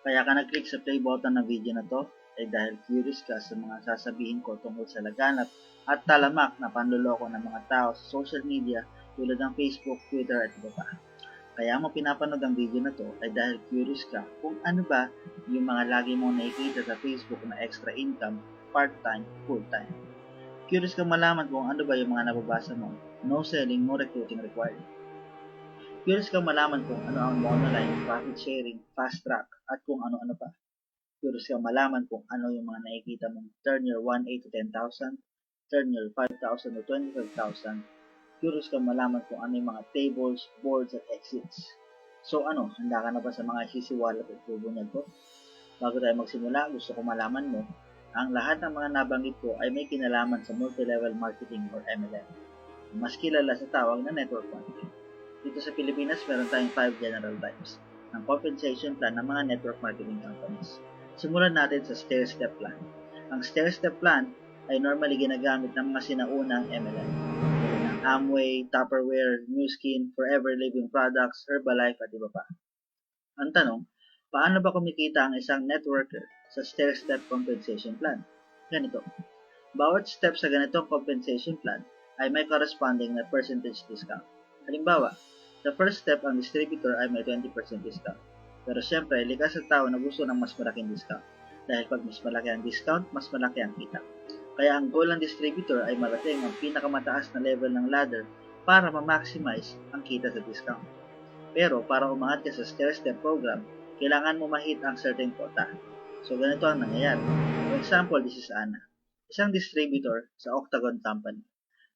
Kaya ka nag-click sa play button ng video na to ay dahil curious ka sa mga sasabihin ko tungkol sa laganap at talamak na panloloko ng mga tao sa social media tulad ng Facebook, Twitter at iba pa. Kaya mo pinapanood ang video na to ay dahil curious ka kung ano ba yung mga lagi mong nakikita sa Facebook na extra income, part-time, full-time. Curious kang malaman kung ano ba yung mga nababasa mo, no selling, no recruiting required. Curious kang malaman kung ano ang monoline, profit sharing, fast track, at kung ano-ano pa. Curious kang malaman kung ano yung mga nakikita mong turn your 1A to 10,000, turn your 5,000 to 25,000. Curious kang malaman kung ano yung mga tables, boards, at exits. So ano, handa ka na ba sa mga sisiwalat at bubunyag ko? Bago tayo magsimula, gusto ko malaman mo, ang lahat ng mga nabanggit ko ay may kinalaman sa multi-level marketing or MLM. Mas kilala sa tawag na network marketing. Dito sa Pilipinas, meron tayong 5 general types ng compensation plan ng mga network marketing companies. Simulan natin sa stair-step plan. Ang stair-step plan ay normally ginagamit ng mga sinaunang MLM, tulad ng Amway, Tupperware, Nu Skin, Forever Living Products, Herbalife at iba pa. Ang tanong, paano ba kumikita ang isang networker sa stair-step compensation plan? Ganito, bawat step sa ganitong compensation plan ay may corresponding na percentage discount. Halimbawa, the first step ang distributor ay may 20% discount. Pero syempre, likas sa tao na gusto ng mas malaking discount. Dahil pag mas malaki ang discount, mas malaki ang kita. Kaya ang goal ng distributor ay marating ang pinakamataas na level ng ladder para ma-maximize ang kita sa discount. Pero para umangat ka sa stair-step program, kailangan mo ma-hit ang certain quota. So ganito ang nangyayari. For example, this is Anna, isang distributor sa Octagon Company.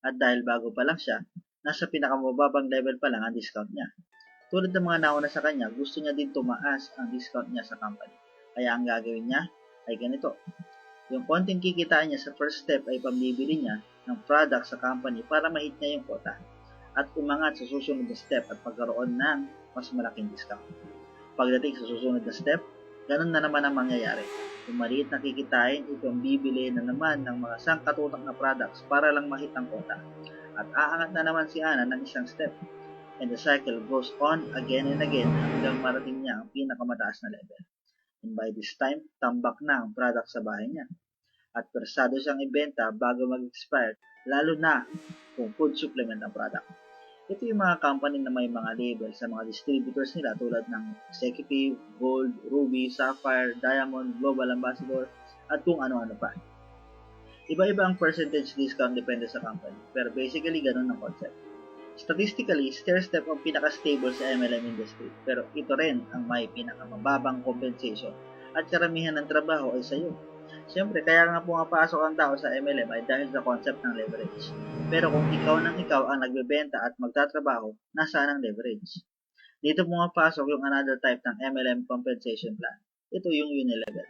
At dahil bago pa lang siya, nasa pinakamababang level pa lang ang discount niya. Tulad ng mga nauna sa kanya, gusto niya din tumaas ang discount niya sa company. Kaya ang gagawin niya ay ganito. Yung konting kikitain niya sa first step ay pambibili niya ng product sa company para ma-hit niya yung quota at umangat sa susunod na step at pagkaroon ng mas malaking discount. Pagdating sa susunod na step, ganun na naman ang mangyayari. Yung maliit na kikitain, ito ang bibili na naman ng mga sangkatutak na products para lang ma-hit ang quota. At aangat na naman si Ana ng isang step. And the cycle goes on again and again hanggang marating niya ang pinakamataas na level. And by this time, tambak na ang product sa bahay niya. At persado siyang ibenta bago mag-expire, lalo na kung food supplement ang product. Ito yung mga company na may mga label sa mga distributors nila tulad ng Executive, Gold, Ruby, Sapphire, Diamond, Global Ambassador, at kung ano-ano pa. Iba-iba ang percentage discount depende sa company, pero basically ganun ang concept. Statistically, stair-step ang pinaka-stable sa MLM industry, pero ito rin ang may pinakamababang compensation at karamihan ng trabaho ay sa iyo. Siyempre, kaya nga pumapasok ang tao sa MLM ay dahil sa concept ng leverage. Pero kung ikaw ang nagbebenta at magtatrabaho, nasaan ang leverage? Dito pumapasok yung another type ng MLM compensation plan. Ito yung unilevel.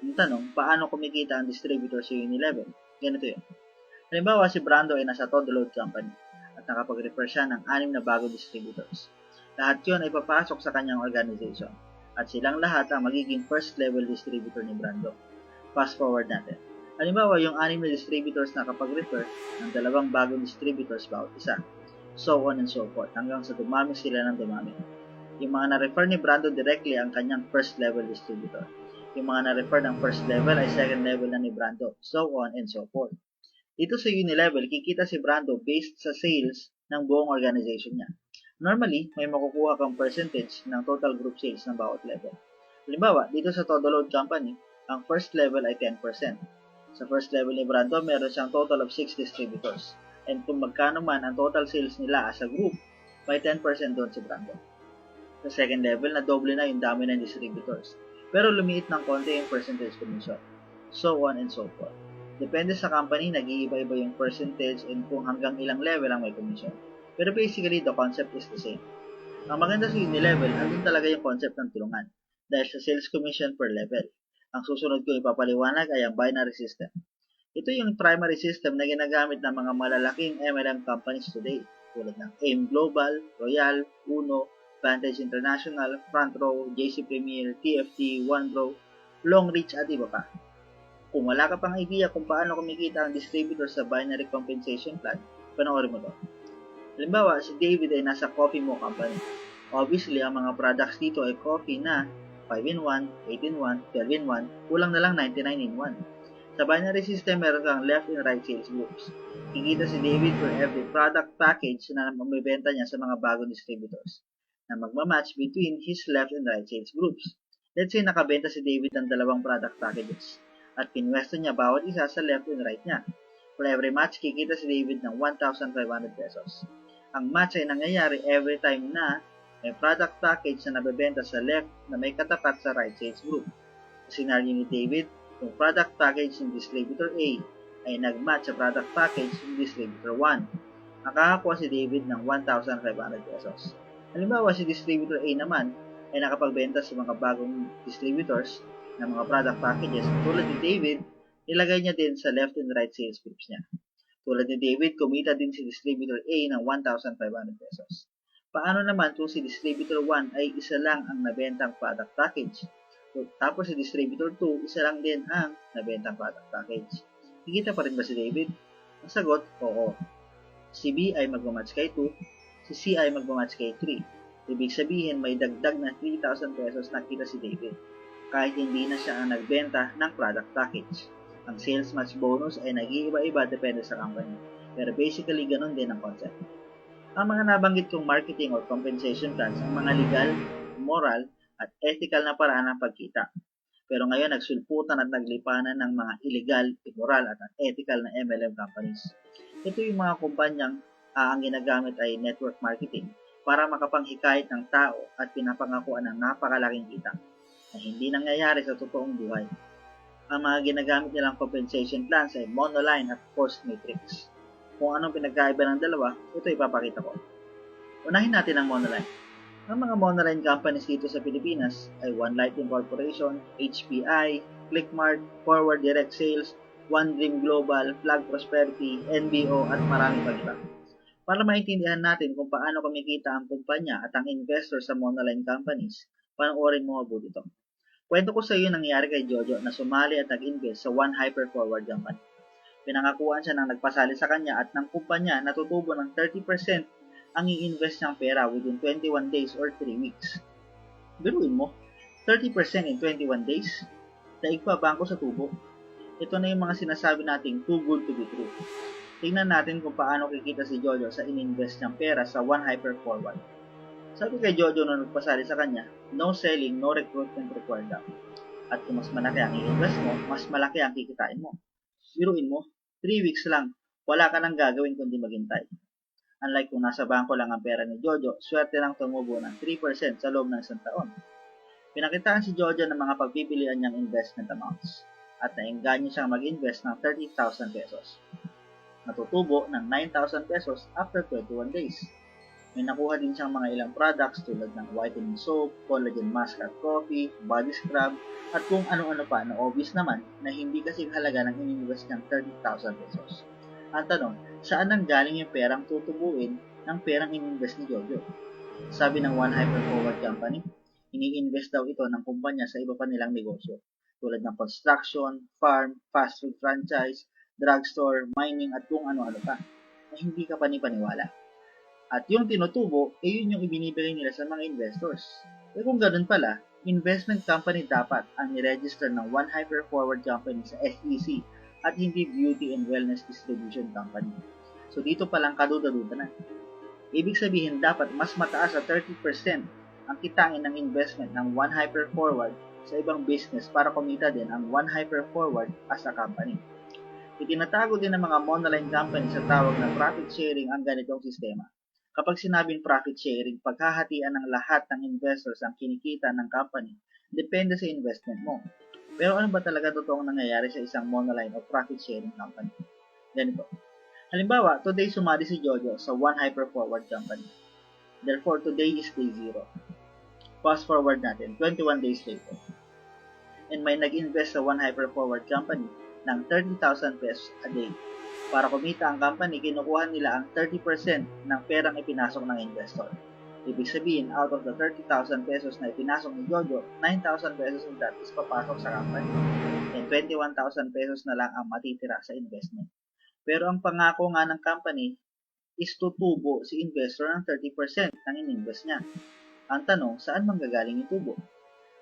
Yung tanong, paano kumikita ang distributor sa unilevel? Ganito yun. Halimbawa, si Brando ay nasa Todo Load Company at nakapag-refer siya ng 6 na bagong distributors. Lahat yun ay papasok sa kanyang organization at silang lahat ang magiging first level distributor ni Brando. Fast forward natin. Halimbawa, yung 6 na distributors na kapag-refer ng 2 bagong distributors bawat isa. So on and so forth hanggang sa dumami sila ng dumami. Yung mga na-refer ni Brando directly ang kanyang first level distributor. Yung mga na-refer ng first level ay second level na ni Brando. So on and so forth. Dito sa unilevel, kikita si Brando based sa sales ng buong organization niya. Normally, may makukuha kang percentage ng total group sales ng bawat level. Halimbawa, dito sa Todo Load Company, ang first level ay 10%. Sa first level ni Brando, meron siyang total of 6 distributors. And kung magkano man ang total sales nila as a group, may 10% doon si Brando. Sa second level, na doble na yung dami ng distributors. Pero lumiit ng konti yung percentage commission. So on and so forth. Depende sa company, nag-iiba-iba yung percentage and kung hanggang ilang level ang may commission. Pero basically, the concept is the same. Ang maganda sa unilevel, andun talaga yung concept ng tulungan. Dahil sa sales commission per level. Ang susunod ko ipapaliwanag ay ang binary system. Ito yung primary system na ginagamit ng mga malalaking MLM companies today. Tulad ng AIM Global, Royal, Uno, Vantage International, Front Row, JC Premier, TFT, OneBro, Long Reach at iba pa. Kung wala ka pang idea kung paano kumikita ang distributor sa binary compensation plan, panoorin mo to. Halimbawa, si David ay nasa Coffee Mo Company. Obviously, ang mga products dito ay coffee na 5 in 1, 8 in 1, 12 in 1, kulang na lang 99 in 1. Sa binary system, meron kang left and right sales groups. Kikita si David for every product package na mabibenta niya sa mga bagong distributors na magmamatch between his left and right sales groups. Let's say nakabenta si David ng dalawang product packages at pinwesto niya bawat isa sa left and right niya. For every match, kikita si David ng 1,500 pesos. Ang match ay nangyayari every time na may product package na nabebenta sa left na may katapat sa right sales group. Sa scenario ni David, yung product package ng distributor A ay nag-match sa product package ng distributor 1. Nakakakuha si David ng 1,500 pesos. Halimbawa, si distributor A naman ay nakapagbenta sa mga bagong distributors ng mga product packages. Tulad ni David, nilagay niya din sa left and right sales groups niya. Tulad ni David, kumita din si distributor A ng 1,500 pesos. Paano naman kung si distributor 1 ay isa lang ang nabentang product package? Tapos si distributor 2, isa lang din ang nabentang product package. Kikita pa rin ba si David? Ang sagot, oo. Si B ay magmamatch kay 2, si C ay magmamatch kay 3. Ibig sabihin, may dagdag na 3,000 pesos na kita si David, kahit hindi na siya ang nagbenta ng product package. Ang sales match bonus ay nag-iiba-iba depende sa company, pero basically ganun din ang concept. Ang mga nabanggit kong marketing or compensation plans ang mga legal, moral, at ethical na paraan ng pagkita. Pero ngayon nagsulputan at naglipanan ng mga illegal, immoral, at unethical na MLM companies. Ito yung mga kumpanyang ang ginagamit ay network marketing para makapanghikayat ng tao at pinapangakuan ng napakalaking kita na hindi nangyayari sa totoong buhay. Ang mga ginagamit nilang compensation plans ay monoline at cost matrix. Kung anong pinagkaiba ng dalawa, ito ipapakita ko. Unahin natin ang monoline. Ang mga monoline companies dito sa Pilipinas ay One Life Incorporation, HPI, Clickmart, Forward Direct Sales, One Dream Global, Flag Prosperity, NBO, at marami pa iba. Para maintindihan natin kung paano kumikita ang kumpanya at ang investor sa monoline companies, panoorin mo mabuti ito. Kwento ko sa iyo nangyari kay Jojo na sumali at nag-invest sa One Hyper Forward Company. Pinangakuan siya ng nagpasali sa kanya at ng kumpanya na tutubo ng 30% ang i-invest niyang pera within 21 days or 3 weeks. Biruin mo, 30% in 21 days? Daig pa bangko sa tubo. Ito na yung mga sinasabi nating too good to be true. Tingnan natin kung paano kikita si Jojo sa in-invest niyang pera sa One Hyper Forward. Sabi kay Jojo na nagpasali sa kanya, no selling, no recruitment required daw. At kung mas malaki ang i-invest mo, mas malaki ang kikitain mo. Biruin mo, 3 weeks lang, wala ka nang gagawin kundi maghintay. Unlike kung nasa bangko lang ang pera ni Jojo, swerte lang tumubo ng 3% sa loob ng isang taon. Pinakitaan si Jojo ng mga pagpipilian niyang investment amounts at naengganyo siyang mag-invest ng 30,000 pesos. Natutubo ng 9,000 pesos after 21 days. May nakuha din siyang mga ilang products tulad ng whitening soap, collagen mask at coffee, body scrub, at kung ano-ano pa na obvious naman na hindi kasing halaga ng ininvest niyang 30,000 pesos. Ang tanong, saan nang galing yung perang tutubuin ng perang ininvest ni Jojo? Sabi ng One Hyper Forward Company, ini-invest daw ito ng kumpanya sa iba pa nilang negosyo tulad ng construction, farm, fast food franchise, drugstore, mining at kung ano-ano pa na hindi ka panipaniwala. At yung tinutubo, yun yung ibinibigay nila sa mga investors. Kung ganun pala, investment company dapat ang i-register ng One Hyper Forward Company sa SEC at hindi Beauty and Wellness Distribution Company. So dito palang kaduda-duda na. Ibig sabihin dapat mas mataas sa 30% ang kitangin ng investment ng One Hyper Forward sa ibang business para kumita din ang One Hyper Forward as a company. Itinatago din ng mga monoline company sa tawag na profit sharing ang ganitong sistema. Kapag sinabing profit sharing, paghahatian ng lahat ng investors ang kinikita ng company, depende sa investment mo. Pero ano ba talaga totoong nangyayari sa isang monoline o profit sharing company? Ganito. Halimbawa, today sumali si Jojo sa One Hyper Forward Company. Therefore, today is day 0. Fast forward natin, 21 days later. And may nag-invest sa One Hyper Forward Company ng 30,000 pesos a day. Para kumita ang company, kinukuha nila ang 30% ng perang ipinasok ng investor. Ibig sabihin, out of the 30,000 pesos na ipinasok ni Jojo, 9,000 pesos ng that is papasok sa company. And 21,000 pesos na lang ang matitira sa investment. Pero ang pangako nga ng company is tutubo si investor ng 30% ng in-invest niya. Ang tanong, saan manggagaling yung tubo?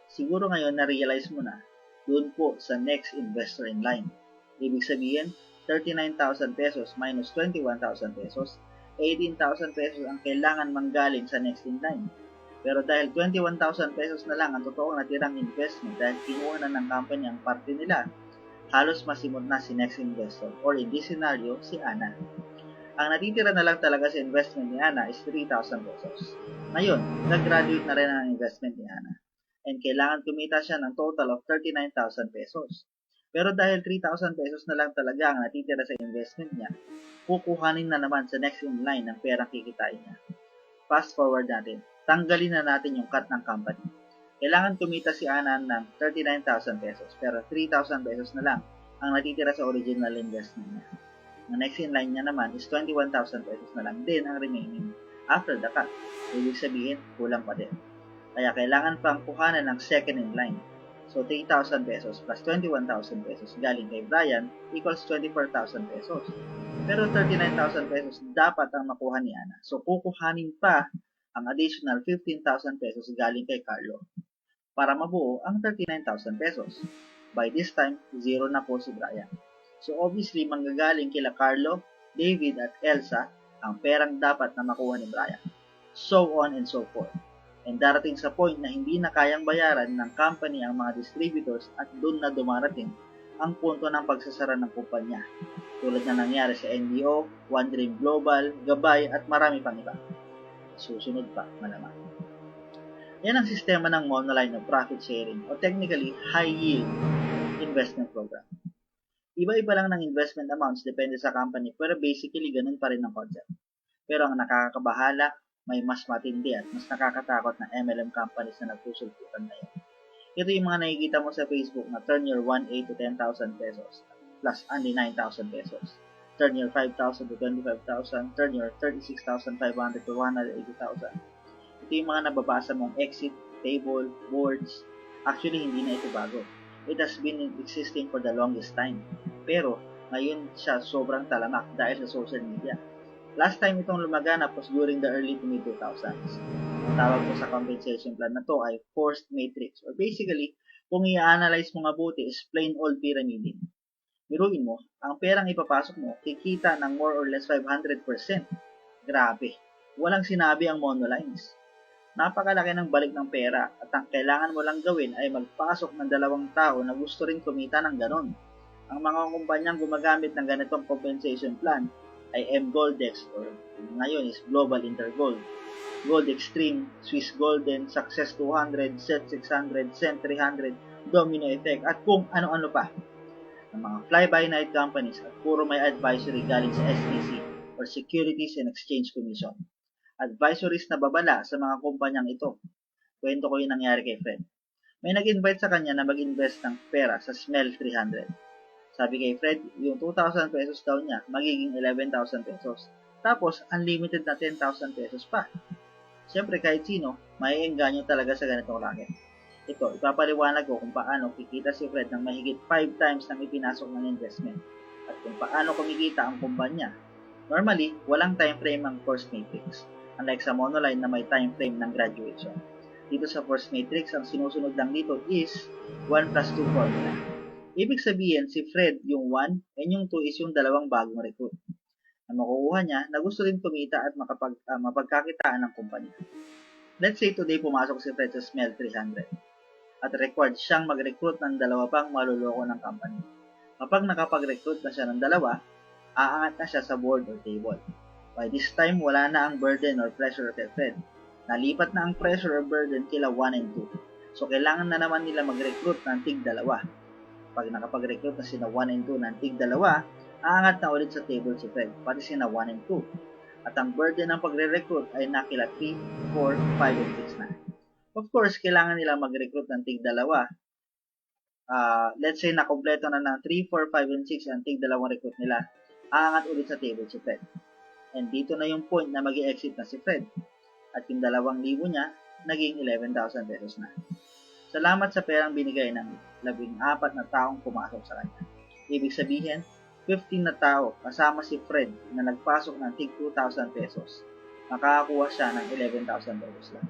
Siguro ngayon na-realize mo na, doon po sa next investor in line. Ibig sabihin, 39,000 pesos minus 21,000 pesos, 18,000 pesos ang kailangan manggaling sa next in line. Pero dahil 21,000 pesos na lang ang totoong natirang investment dahil kinuha na ng company ang parte nila, halos masimot na si next investor or in this scenario, si Ana. Ang natitira na lang talaga sa investment ni Ana is 3,000 pesos. Ngayon, nag-graduate na rin ang investment ni Ana. And kailangan kumita siya ng total of 39,000 pesos. Pero dahil 3,000 pesos na lang talaga ang natitira sa investment niya, kukuhanin na naman sa next in line ang perang kikitain niya. Fast forward natin. Tanggalin na natin yung cut ng company. Kailangan kumita si Ana ng 39,000 pesos pero 3,000 pesos na lang ang natitira sa original investment niya. Ang next in line niya naman is 21,000 pesos na lang din ang remaining after the cut. Ibig sabihin, kulang pa din. Kaya kailangan pang kuhanan ng second in line. So, 3,000 pesos plus 21,000 pesos galing kay Brian equals 24,000 pesos. Pero 39,000 pesos dapat ang makuha ni Ana. So, kukuhanin pa ang additional 15,000 pesos galing kay Carlo para mabuo ang 39,000 pesos. By this time, zero na po si Brian. So, obviously, manggagaling kila Carlo, David at Elsa ang perang dapat na makuha ni Brian. So on and so forth. And darating sa point na hindi na kayang bayaran ng company ang mga distributors at doon na dumarating ang punto ng pagsasara ng kumpanya. Tulad na nangyari sa NBO, One Dream Global, Gabay at marami pang iba. Susunod pa, malamang. Yan ang sistema ng monoline of profit sharing o technically high yield investment program. Iba-iba lang ng investment amounts depende sa company pero basically ganun pa rin ang concept. Pero ang nakakabahala, may mas matindi at mas nakakatakot na MLM companies na nagsusulputan ngayon. Ito yung mga nakikita mo sa Facebook na turn your 1,800 to 10,000 pesos plus only 9,000 pesos. Turn your 5,000 to 25,000, turn your 36,500 to 180,000. Ito yung mga nababasa mong exit, table, boards. Actually, hindi na ito bago. It has been existing for the longest time. Pero, ngayon siya sobrang talamak dahil sa social media. Last time itong lumaganap was during the early to mid-2000s. Ang tawag po sa compensation plan na to ay forced matrix or basically, kung i-analyze mo nga buti is plain old pyramiding. Biruin mo, ang perang ipapasok mo, kikita ng more or less 500%. Grabe. Walang sinabi ang monolines. Napakalaki ng balik ng pera at ang kailangan mo lang gawin ay magpasok ng dalawang tao na gusto rin kumita ng ganon. Ang mga kumpanyang gumagamit ng ganitong compensation plan ay M-Goldex or ngayon is Global Intergold, Gold Extreme, Swiss Golden, Success 200, Set 600, Cent 300, Domino Effect at kung ano-ano pa. Ng mga fly-by-night companies at puro may advisory galing sa SEC or Securities and Exchange Commission. Advisories na babala sa mga kumpanyang ito. Kwento ko yung nangyari kay Fred. May nag-invite sa kanya na mag-invest ng pera sa Smell 300. Sabi kay Fred, yung 2,000 pesos daw niya, magiging 11,000 pesos. Tapos, unlimited na 10,000 pesos pa. Siyempre, kahit sino, maiengganyo talaga sa ganitong racket. Ito, ipapaliwanag ko kung paano kikita si Fred ng mahigit 5 times ng ipinasok ng investment at kung paano kumikita ang kumpanya. Normally, walang time frame ang force matrix, unlike sa monoline na may time frame ng graduation. Dito sa force matrix, ang sinusunod lang dito is 1 plus 2 formula. Ibig sabihin, si Fred yung 1 and yung 2 is yung dalawang bagong recruit. Ang makukuha niya na gusto rin kumita at mapagkakitaan ng kumpanya. Let's say today pumasok si Fred sa Smell 300 at required siyang mag-recruit ng dalawa pang maluloko ng company. Kapag nakapag-recruit na siya ng dalawa, aangat na siya sa board or table. By this time, wala na ang burden or pressure kay Fred. Nalipat na ang pressure or burden kila 1 and 2. So, kailangan na naman nila mag-recruit ng tig-dalawa. Pag nakapag-recruit na sina 1 and 2 ng tig-dalawa, aangat na ulit sa table si Fred, pati sina 1 and 2. At ang burden ng pagre-recruit ay nakila 3, 4, 5, and 6 na. Of course, kailangan nila mag-recruit ng tig-dalawa. Let's say na kompleto na ng 3, 4, 5, and 6 ang tig-dalawang recruit nila, aangat ulit sa table si Fred. And dito na yung point na mag-i-exit na si Fred. At yung 2,000 niya, naging 11,000 pesos na. Salamat sa perang binigay ng 14 na taong pumasok sa kanya. Ibig sabihin, 15 na tao kasama si Fred na nagpasok ng tig 2,000 pesos. Makakakuha siya ng 11,000 pesos lang.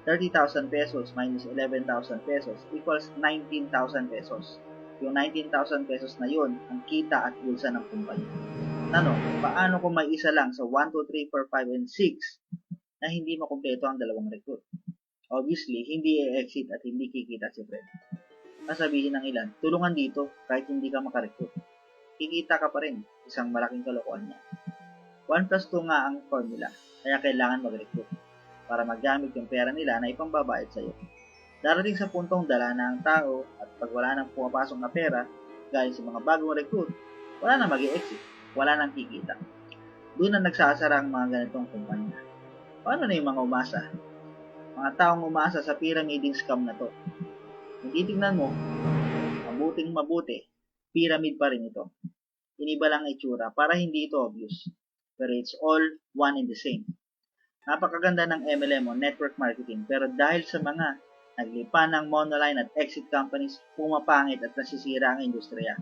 30,000 pesos minus 11,000 pesos equals 19,000 pesos. Yung 19,000 pesos na yun, ang kita at bulsa ng kumpanya. Ano, paano kung may isa lang sa 1, 2, 3, 4, 5, and 6 na hindi makumpleto ang dalawang recruit? Obviously, hindi i-exit at hindi kikita si Fred. Sasabihin ng ilan, tulungan dito kahit hindi ka makarecruit. Kikita ka pa rin, isang malaking kalokohan niya. 1 plus 2 nga ang formula, kaya kailangan mag-recruit para magamit yung pera nila na ipambabayad sa'yo. Darating sa puntong dala na ang tao at pag wala nang pumapasok na pera galing sa mga bagong recruit, wala na mag-i-exit, wala nang kikita. Doon na nagsasara ang mga ganitong kumpanya. Paano na yung mga umasa? Mga taong umasa sa pyramiding scam na to. Kung titignan mo, mabuting mabuti, pyramid pa rin ito. Iniba lang itsura para hindi ito obvious. Pero it's all one and the same. Napakaganda ng MLM o network marketing pero dahil sa mga naglipa ng monoline at exit companies, pumapangit at nasisira ang industriya.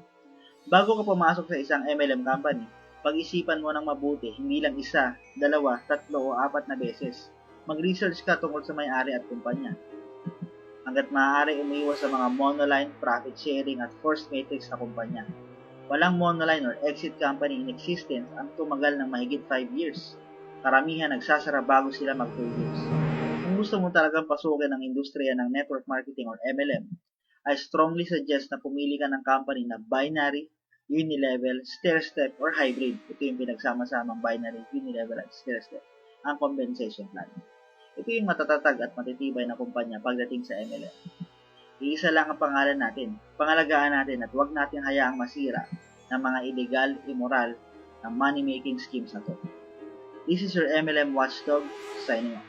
Bago ka pumasok sa isang MLM company, pag-isipan mo ng mabuti, hindi lang isa, dalawa, tatlo o apat na beses. Mag-research ka tungkol sa may-ari at kumpanya. Hanggat maaari umiwas sa mga monoline, profit sharing at forced matrix na kumpanya. Walang monoline or exit company in existence ang tumagal ng mahigit 5 years. Karamihan nagsasara bago sila mag 2 years. Kung gusto mo talagang pasukin ang industriya ng network marketing or MLM, I strongly suggest na pumili ka ng company na binary, unilevel, stair-step, or hybrid. Ito yung pinagsama-samang binary, unilevel, at stair-step. Ang compensation plan. Ito yung matatatag at matitibay na kumpanya pagdating sa MLM. Iisa lang ang pangalan natin. Pangalagaan natin at huwag natin hayaang masira ng mga illegal, immoral, na money-making schemes na to. This is your MLM Watchdog, signing off.